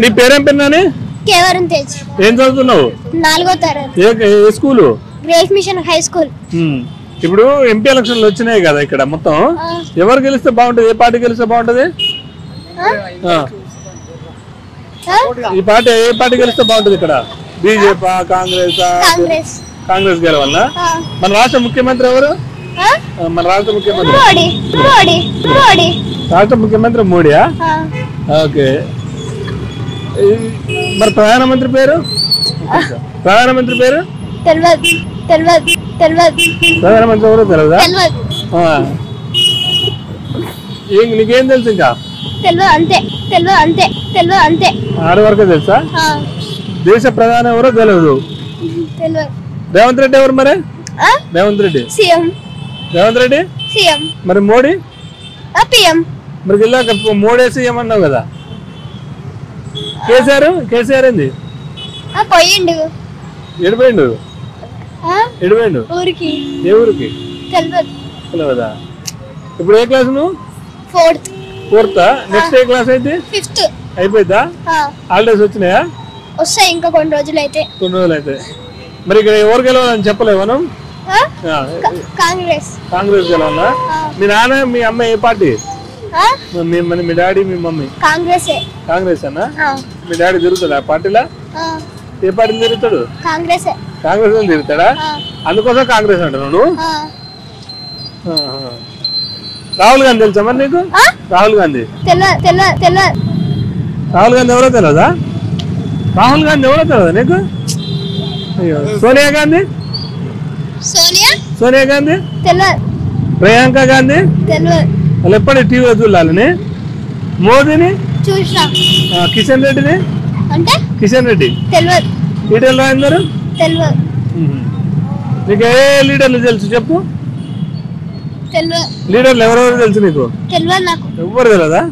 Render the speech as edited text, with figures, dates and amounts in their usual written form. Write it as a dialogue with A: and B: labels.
A: నీ పేరేం పెన్నాని?
B: కేవరం తేజ్.
A: ఏం చదువుతున్నావు?
B: 4వ తరగతి.
A: ఏ school?
B: Grace mission high school.
A: ఇప్పుడు ఎంపీ ఎలక్షన్లు వచ్చినాయి కదా ఇక్కడ మొత్తం, ఎవరు గెలిస్తే బాగుంటది? ఏ పార్టీ గెలిస్తే బాగుంటది? ఈ పార్టీ ఏ పార్టీ గెలిస్తే బాగుంటది ఇక్కడ? బీజేపీ, కాంగ్రెస్? కాంగ్రెస్ గెలవాలనా? మన రాష్ట్ర ముఖ్యమంత్రి ఎవరు? మన రాష్ట్ర ముఖ్యమంత్రి రాష్ట్ర ముఖ్యమంత్రి మోడీయా? ఓకే. మరి ప్రధానమంత్రి పేరు? ప్రధానమంత్రి పేరు ప్రధానమంత్రి ఎవరో తెలియదా? నీకేం తెలుసు ఇంకా? ఆరు వరకు తెలుసా? దేశ ప్రధాని ఎవరో తెలియదు. రేవంత్ రెడ్డి ఎవరు మరి? రేవంత్ రెడ్డి రేవంత్ రెడ్డి
B: సీఎం.
A: మరి మోడీ
B: పిఎం.
A: మరి ఇలాగ మోడీ సీఎం అన్నావు కదా. కేసీఆర్ ఏంది?
B: పోయిండు.
A: ఎడిపోయిండు? ఎడిపోయిండు?
B: ఊరికి.
A: ఏ ఊరికి? తెలియదా? ఇప్పుడు ఏ క్లాస్ నువ్వు? ఫోర్త్. నెక్స్ట్ ఏ క్లాస్ అయితే?
B: 5th.
A: అయిపోయిందా? హాలిడేస్ వచ్చినాయా?
B: వస్తాయి ఇంకా కొన్ని రోజులు అయితే.
A: మరి ఇక్కడ ఎవరు గెలవాలని చెప్పలేవు మనం? కాంగ్రెస్ గెలవాలా? మీ నాన్న మీ అమ్మ ఏ పార్టీ? మీ డాడీ మీ మమ్మీ? కాంగ్రెస్ అన్నా? మీ డాడీ తిరుగుతాడు ఆ పార్టీలా? ఏ పార్టీ తిరుగుతాడు? కాంగ్రెస్ తిరుగుతాడా? అందుకోసం కాంగ్రెస్ అంటాను నువ్వు? రాహుల్ గాంధీ తెలుసా మరి నీకు? రాహుల్ గాంధీ ఎవరో తెలియదా? రాహుల్ గాంధీ ఎవరో తెలియదా నీకు? సోనియా గాంధీ ప్రియాంక గాంధీ వాళ్ళు ఎప్పటి టీవీలో చూడాలని? మోదీని కిషన్ రెడ్డిని? కిషన్ రెడ్డి లీడర్లు అందరు నీకు ఏ లీడర్లు తెలుసు చెప్పు? లీడర్లు ఎవరెవరు తెలుసు నీకు? ఎవరు తెలియదా?